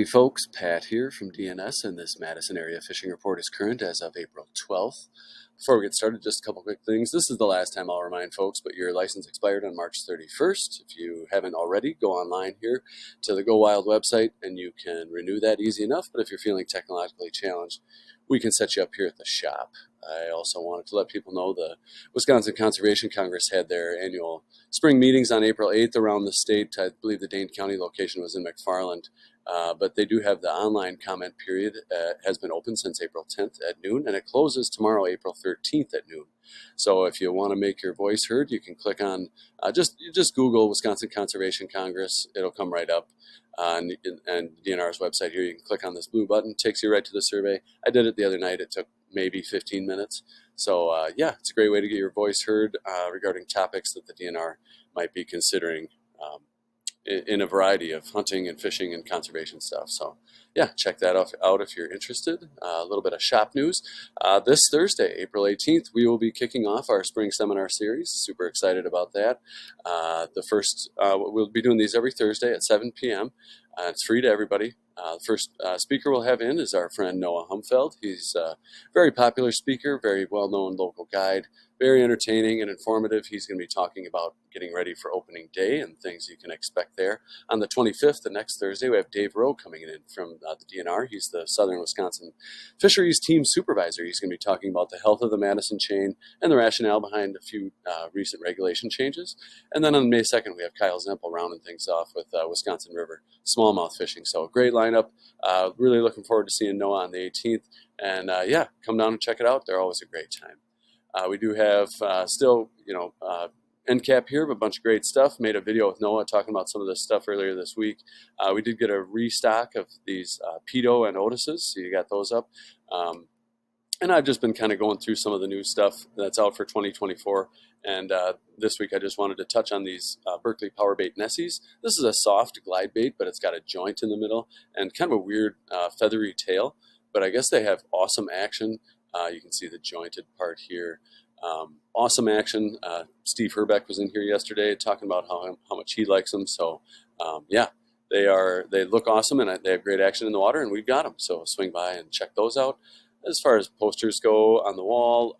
Hey folks, Pat here from DNS, and this Madison area fishing report is current as of April 12th. Before we get started, just a couple quick things. This is the last time I'll remind folks, but your license expired on March 31st. If you haven't already, go online here to the Go Wild website and you can renew that easy enough. But if you're feeling technologically challenged, we can set you up here at the shop. I also wanted to let people know the Wisconsin Conservation Congress had their annual spring meetings on April 8th around the state. I believe the Dane County location was in McFarland. But they do have the online comment period has been open since April 10th at noon, and it closes tomorrow, April 13th at noon. So if you want to make your voice heard, you can click on, just Google Wisconsin Conservation Congress. It'll come right up on DNR's website here. You can click on this blue button, takes you right to the survey. I did it the other night. It took maybe 15 minutes. So yeah, it's a great way to get your voice heard regarding topics that the DNR might be considering. In a variety of hunting and fishing and conservation stuff. So yeah, check that out if you're interested. A little bit of shop news. This Thursday, April 18th, we will be kicking off our spring seminar series. Super excited about that. We'll be doing these every Thursday at 7 p.m. It's free to everybody. The first speaker we'll have in is our friend Noah Humfeld. He's a very popular speaker, very well-known local guide, very entertaining and informative. He's going to be talking about getting ready for opening day and things you can expect there. On the 25th, the next Thursday, we have Dave Rowe coming in from the DNR. He's the Southern Wisconsin Fisheries Team Supervisor. He's going to be talking about the health of the Madison chain and the rationale behind a few recent regulation changes. And then on May 2nd, we have Kyle Zempel rounding things off with Wisconsin River smallmouth fishing. So great lineup. Really looking forward to seeing Noah on the 18th. And yeah, come down and check it out. They're always a great time. We do have still, end cap here of a bunch of great stuff. Made a video with Noah talking about some of this stuff earlier this week. We did get a restock of these Pedo and Otises, so you got those up. And I've just been kind of going through some of the new stuff that's out for 2024. And this week I just wanted to touch on these Berkeley Power Bait Nessies. This is a soft glide bait, but it's got a joint in the middle and kind of a weird feathery tail. But I guess they have awesome action. You can see the jointed part here. Awesome action. Steve Herbeck was in here yesterday talking about how much he likes them. So yeah, they look awesome and they have great action in the water, and we've got them. So swing by and check those out. As far as posters go on the wall,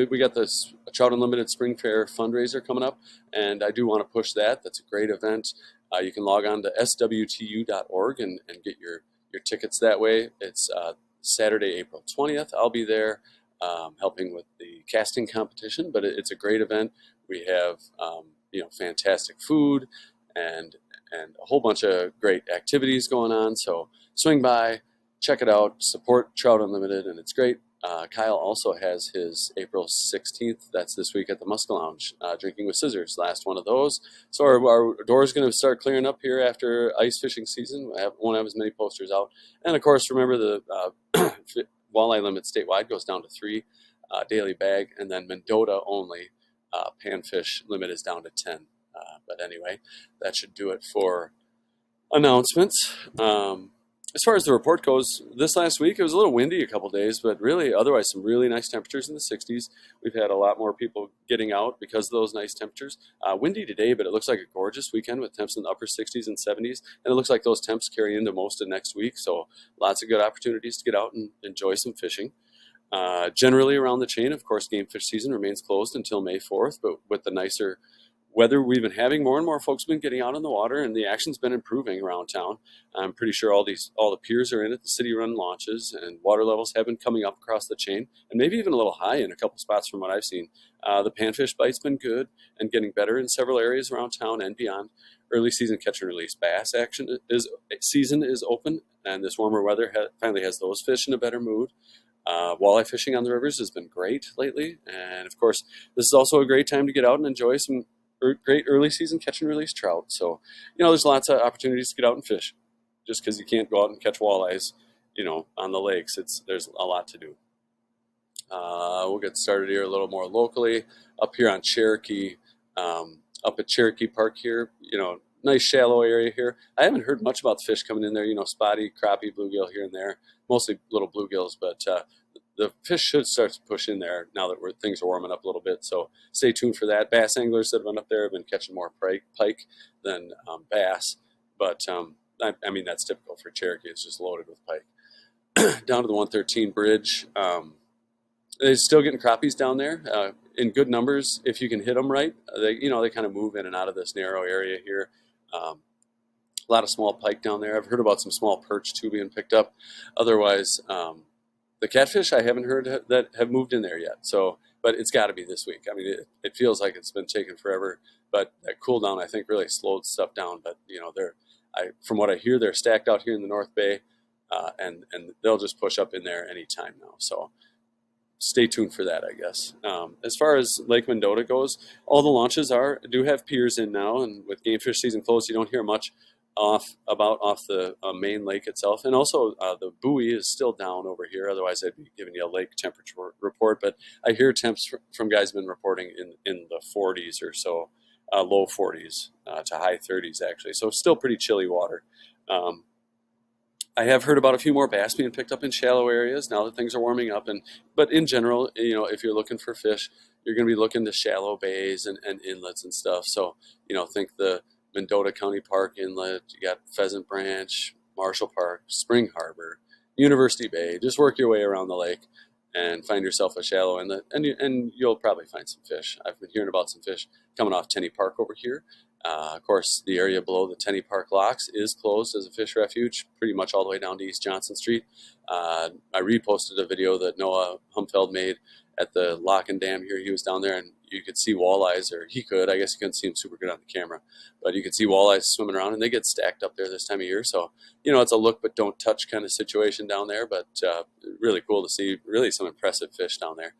we got this Trout Unlimited Spring Fair fundraiser coming up, and I do want to push that. That's a great event. You can log on to swtu.org and get your tickets that way. It's Saturday, April 20th. I'll be there helping with the casting competition, but it's a great event. We have fantastic food and a whole bunch of great activities going on. So swing by, check it out, support Trout Unlimited, and it's great. Kyle also has his April 16th, that's this week at the Muska Lounge, Drinking with Scissors, last one of those. So our door's going to start clearing up here after ice fishing season. We won't have as many posters out. And of course, remember the walleye limit statewide goes down to 3 daily bag, and then Mendota only panfish limit is down to 10. But anyway, that should do it for announcements. As far as the report goes, this last week it was a little windy a couple days, but really otherwise some really nice temperatures in the 60s. We've had a lot more people getting out because of those nice temperatures. Windy today, but it looks like a gorgeous weekend with temps in the upper 60s and 70s, and it looks like those temps carry into most of next week, so lots of good opportunities to get out and enjoy some fishing. Generally around the chain, of course, game fish season remains closed until May 4th, but with the nicer weather we've been having, more and more folks have been getting out in the water, and the action's been improving around town. I'm pretty sure all the piers are in at the city-run launches, and water levels have been coming up across the chain, and maybe even a little high in a couple spots from what I've seen. The panfish bite's been good and getting better in several areas around town and beyond. Early season catch and release bass season is open, and this warmer weather finally has those fish in a better mood. Walleye fishing on the rivers has been great lately, and of course, this is also a great time to get out and enjoy some great early season catch and release trout. So, there's lots of opportunities to get out and fish. Just because you can't go out and catch walleyes, on the lakes, there's a lot to do. We'll get started here a little more locally. Up here on Cherokee, up at Cherokee Park here, nice shallow area here. I haven't heard much about the fish coming in there, spotty, crappie, bluegill here and there, mostly little bluegills, but the fish should start to push in there now that things are warming up a little bit. So stay tuned for that. Bass anglers that have been up there have been catching more pike than bass, but I mean, that's typical for Cherokee. It's just loaded with pike. Down to the 113 bridge. They're still getting crappies down there in good numbers if you can hit them right. They kind of move in and out of this narrow area here. A lot of small pike down there. I've heard about some small perch too being picked up. Otherwise, the catfish I haven't heard that have moved in there yet. So, but it's got to be this week. I mean, it feels like it's been taking forever. But that cool down, I think, really slowed stuff down. But from what I hear, they're stacked out here in the North Bay, and they'll just push up in there anytime now. So stay tuned for that, I guess. As far as Lake Mendota goes, all the launches do have piers in now, and with game fish season closed, you don't hear much off the main lake itself. And also the buoy is still down over here. Otherwise, I'd be giving you a lake temperature report. But I hear temps from guys have been reporting in the 40s or so, low 40s to high 30s actually. So still pretty chilly water. I have heard about a few more bass being picked up in shallow areas now that things are warming up. But in general, if you're looking for fish, you're going to be looking to shallow bays and inlets and stuff. So, think the Mendota County Park Inlet, you got Pheasant Branch, Marshall Park, Spring Harbor, University Bay. Just work your way around the lake and find yourself a shallow inlet, and you'll probably find some fish. I've been hearing about some fish coming off Tenney Park over here. Of course, the area below the Tenney Park locks is closed as a fish refuge, pretty much all the way down to East Johnson Street. I reposted a video that Noah Humfeld made at the lock and dam here. He was down there, and you could see walleyes, or he could. I guess you couldn't see them super good on the camera, but you could see walleyes swimming around, and they get stacked up there this time of year. So, it's a look but don't touch kind of situation down there, but really cool to see really some impressive fish down there.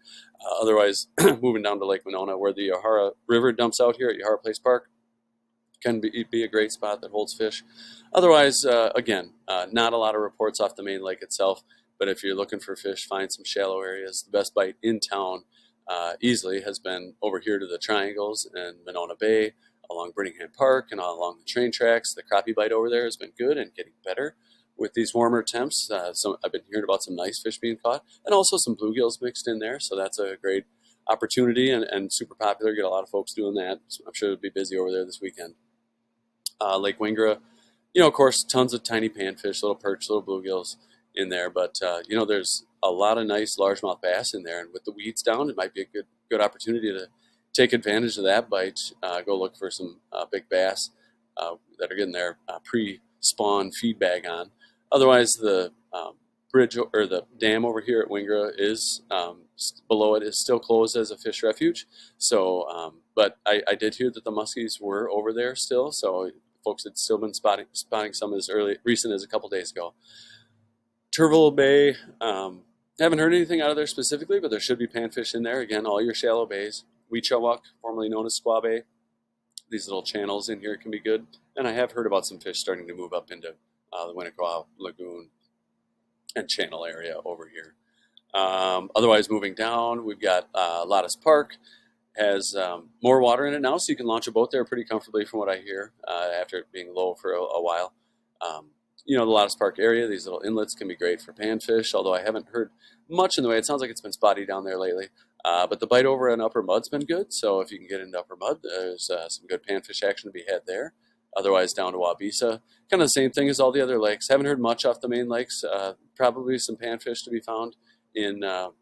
Otherwise, moving down to Lake Monona, where the Yahara River dumps out here at Yahara Place Park, can be a great spot that holds fish. Otherwise, again, not a lot of reports off the main lake itself, but if you're looking for fish, find some shallow areas. The best bite in town easily has been over here to the Triangles and Monona Bay, along Birmingham Park and along the train tracks. The crappie bite over there has been good and getting better with these warmer temps. I've been hearing about some nice fish being caught, and also some bluegills mixed in there, so that's a great opportunity and super popular. Get a lot of folks doing that. So I'm sure it'll be busy over there this weekend. Lake Wingra, of course, tons of tiny panfish, little perch, little bluegills in there. But, there's a lot of nice largemouth bass in there. And with the weeds down, it might be a good opportunity to take advantage of that bite. Go look for some big bass that are getting their pre-spawn feed bag on. Otherwise, the bridge or the dam over here at Wingra is below it is still closed as a fish refuge. So, but I did hear that the muskies were over there still. So folks had still been spotting some as recent as a couple days ago. Turville Bay, haven't heard anything out of there specifically, but there should be panfish in there. Again, all your shallow bays. Weechawuk, formerly known as Squaw Bay. These little channels in here can be good. And I have heard about some fish starting to move up into the Winnequa Lagoon and channel area over here. Otherwise, moving down, we've got Lattice Park. Has more water in it now, so you can launch a boat there pretty comfortably from what I hear after it being low for a while. The Lattice Park area, these little inlets can be great for panfish, although I haven't heard much in the way. It sounds like it's been spotty down there lately. But the bite over in Upper Mud's been good, so if you can get into Upper Mud, there's some good panfish action to be had there. Otherwise, down to Wabisa, kind of the same thing as all the other lakes. Haven't heard much off the main lakes. Probably some panfish to be found in the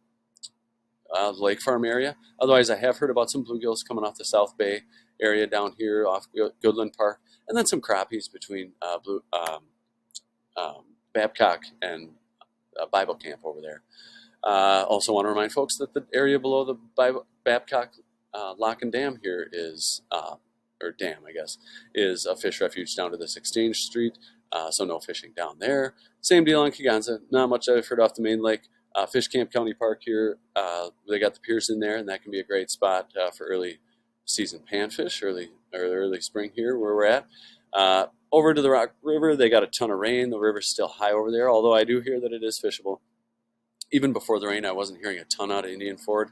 Lake Farm area. Otherwise, I have heard about some bluegills coming off the South Bay area down here off Goodland Park, and then some crappies between Babcock and Bible Camp over there. Also want to remind folks that the area below the Babcock Lock and Dam here is, or dam, I guess, is a fish refuge down to this Exchange Street, so no fishing down there. Same deal on Kegonsa. Not much I've heard off the main lake. Fish Camp County Park here, they got the piers in there, and that can be a great spot for early season panfish, early spring here where we're at. Over to the Rock River, they got a ton of rain. The river's still high over there, although I do hear that it is fishable. Even before the rain, I wasn't hearing a ton out of Indian Ford,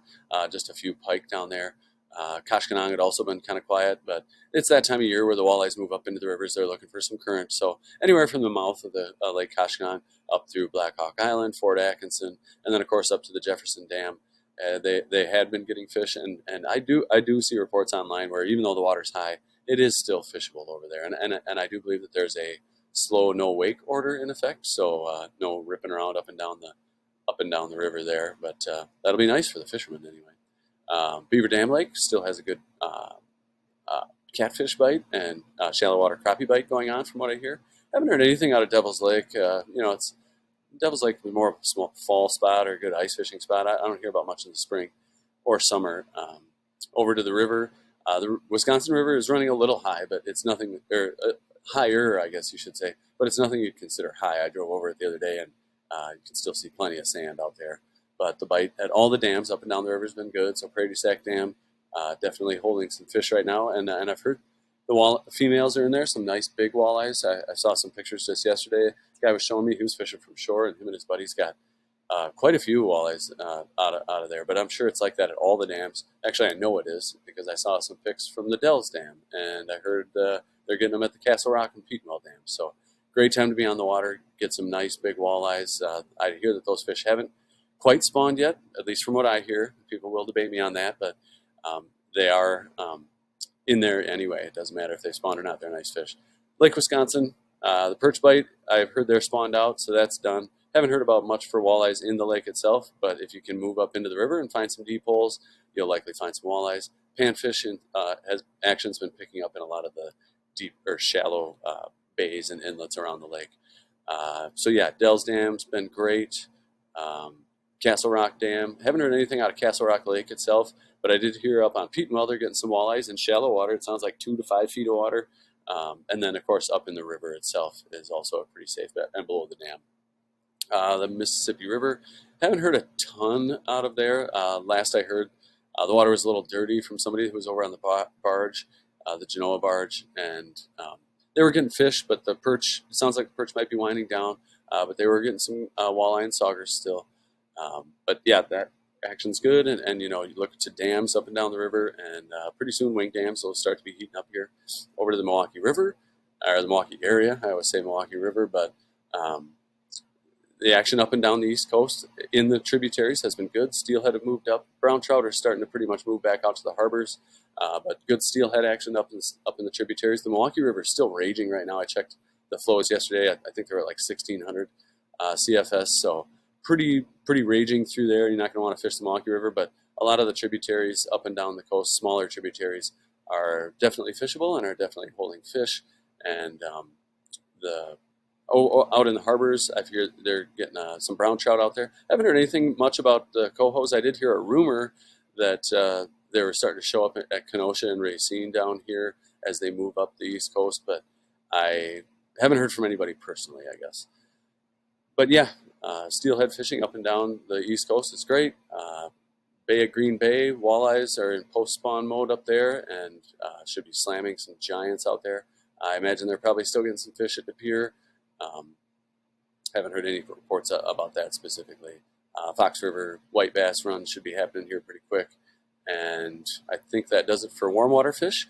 just a few pike down there. Koshkonong had also been kind of quiet, but it's that time of year where the walleyes move up into the rivers. They're looking for some current. So anywhere from the mouth of the Lake Koshkonong up through Black Hawk Island, Fort Atkinson, and then of course up to the Jefferson Dam, they had been getting fish, and I do see reports online where even though the water's high, it is still fishable over there, and I do believe that there's a slow no wake order in effect, so no ripping around up and down the river there. But that'll be nice for the fishermen anyway. Beaver Dam Lake still has a good uh, catfish bite and shallow water crappie bite going on, from what I hear. Haven't heard anything out of Devil's Lake. It's Devil's Lake is more of a small fall spot or a good ice fishing spot. I don't hear about much in the spring or summer. Over to the river, the Wisconsin River is running a little high, but it's nothing, or higher, I guess you should say, but it's nothing you'd consider high. I drove over it the other day, and you can still see plenty of sand out there. But the bite at all the dams up and down the river has been good. So Prairie du Sac Dam, definitely holding some fish right now, and I've heard the females are in there, some nice big walleyes. I saw some pictures just yesterday. The guy was showing me he was fishing from shore, and him and his buddies got quite a few walleyes out of there. But I'm sure it's like that at all the dams. Actually, I know it is because I saw some pics from the Dells Dam, and I heard they're getting them at the Castle Rock and Petenwell Dam. So great time to be on the water, get some nice big walleyes. I hear that those fish haven't quite spawned yet, at least from what I hear. People will debate me on that, but they are in there anyway. It doesn't matter if they spawn or not. They're nice fish. Lake Wisconsin, the perch bite, I've heard they're spawned out, so that's done. Haven't heard about much for walleyes in the lake itself, but if you can move up into the river and find some deep holes, you'll likely find some walleyes. Panfish action's been picking up in a lot of the deep or shallow bays and inlets around the lake. So yeah, Dells Dam's been great. Castle Rock Dam, haven't heard anything out of Castle Rock Lake itself, but I did hear up on Petenwell they're getting some walleyes in shallow water. It sounds like 2 to 5 feet of water. And then, of course, up in the river itself is also a pretty safe bet, and below the dam. The Mississippi River, haven't heard a ton out of there. Last I heard, the water was a little dirty from somebody who was over on the barge, the Genoa barge, and they were getting fish, but the perch, it sounds like the perch might be winding down, but they were getting some walleye and saugers still. But yeah, that action's good, and you look to dams up and down the river, and pretty soon wing dams will start to be heating up here over to the Milwaukee River, or the Milwaukee area. I always say Milwaukee River, but the action up and down the East Coast in the tributaries has been good. Steelhead have moved up. Brown trout are starting to pretty much move back out to the harbors, but good steelhead action up in the tributaries. The Milwaukee River is still raging right now. I checked the flows yesterday. I think they're at like 1,600 CFS, so pretty raging through there. You're not going to want to fish the Milwaukee River, but a lot of the tributaries up and down the coast, smaller tributaries, are definitely fishable and are definitely holding fish. And out in the harbors, I figure they're getting some brown trout out there. I haven't heard anything much about the cohos. I did hear a rumor that they were starting to show up at Kenosha and Racine down here as they move up the East Coast, but I haven't heard from anybody personally, I guess. But yeah, steelhead fishing up and down the East Coast is great. Bay of Green Bay, walleyes are in post-spawn mode up there and should be slamming some giants out there. I imagine they're probably still getting some fish at the pier. Haven't heard any reports about that specifically. Fox River white bass run should be happening here pretty quick. And I think that does it for warm water fish.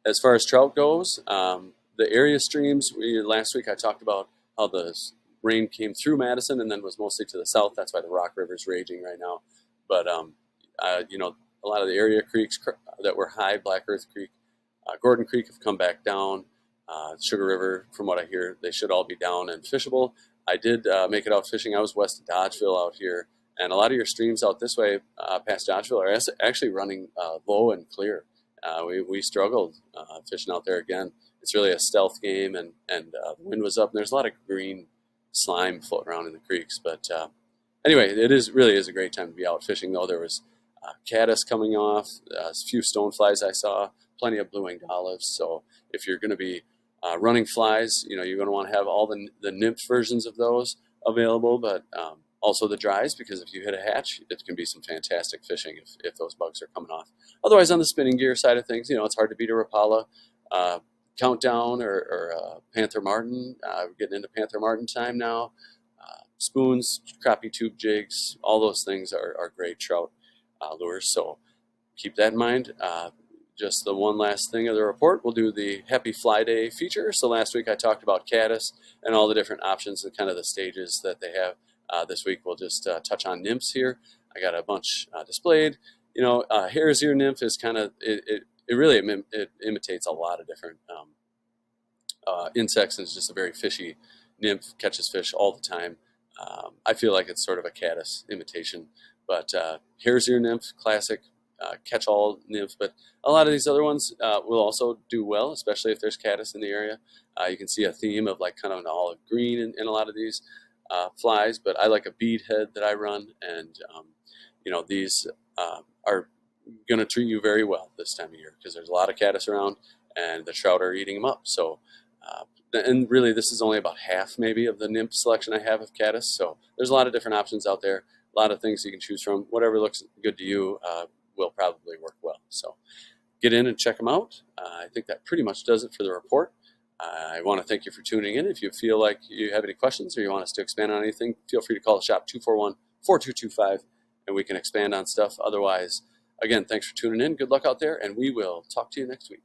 As far as trout goes, the area streams, last week I talked about how the rain came through Madison and then was mostly to the south. That's why the Rock River is raging right now. But, a lot of the area creeks that were high, Black Earth Creek, Gordon Creek, have come back down. Sugar River, from what I hear, they should all be down and fishable. I did make it out fishing. I was west of Dodgeville out here, and a lot of your streams out this way past Dodgeville are actually running low and clear. We struggled fishing out there again. It's really a stealth game, and the wind was up, and there's a lot of green slime floating around in the creeks. But anyway, really is a great time to be out fishing, though. There was caddis coming off, a few stoneflies I saw, plenty of blue-winged olives. So if you're going to be running flies, you're going to want to have all the nymph versions of those available, but also the dries, because if you hit a hatch, it can be some fantastic fishing if those bugs are coming off. Otherwise, on the spinning gear side of things, it's hard to beat a Rapala Countdown or Panther Martin. We're getting into Panther Martin time now. Spoons, crappie tube jigs, all those things are great trout lures, so keep that in mind. Just the one last thing of the report, we'll do the Happy Fly Day feature. So last week I talked about caddis and all the different options and kind of the stages that they have. This week we'll just touch on nymphs here. I got a bunch displayed. Hare's ear nymph is kind of, it really imitates a lot of different insects and is just a very fishy nymph, catches fish all the time. I feel like it's sort of a caddis imitation, but here's your nymph, classic catch-all nymph. But a lot of these other ones will also do well, especially if there's caddis in the area. You can see a theme of like kind of an olive green in a lot of these flies, but I like a bead head that I run, and these are going to treat you very well this time of year because there's a lot of caddis around, and the trout are eating them up. So, and really, this is only about half maybe of the nymph selection I have of caddis. So there's a lot of different options out there, a lot of things you can choose from. Whatever looks good to you will probably work well. So get in and check them out. I think that pretty much does it for the report. I want to thank you for tuning in. If you feel like you have any questions or you want us to expand on anything, feel free to call the shop 241-4225 and we can expand on stuff. Otherwise, again, thanks for tuning in. Good luck out there, and we will talk to you next week.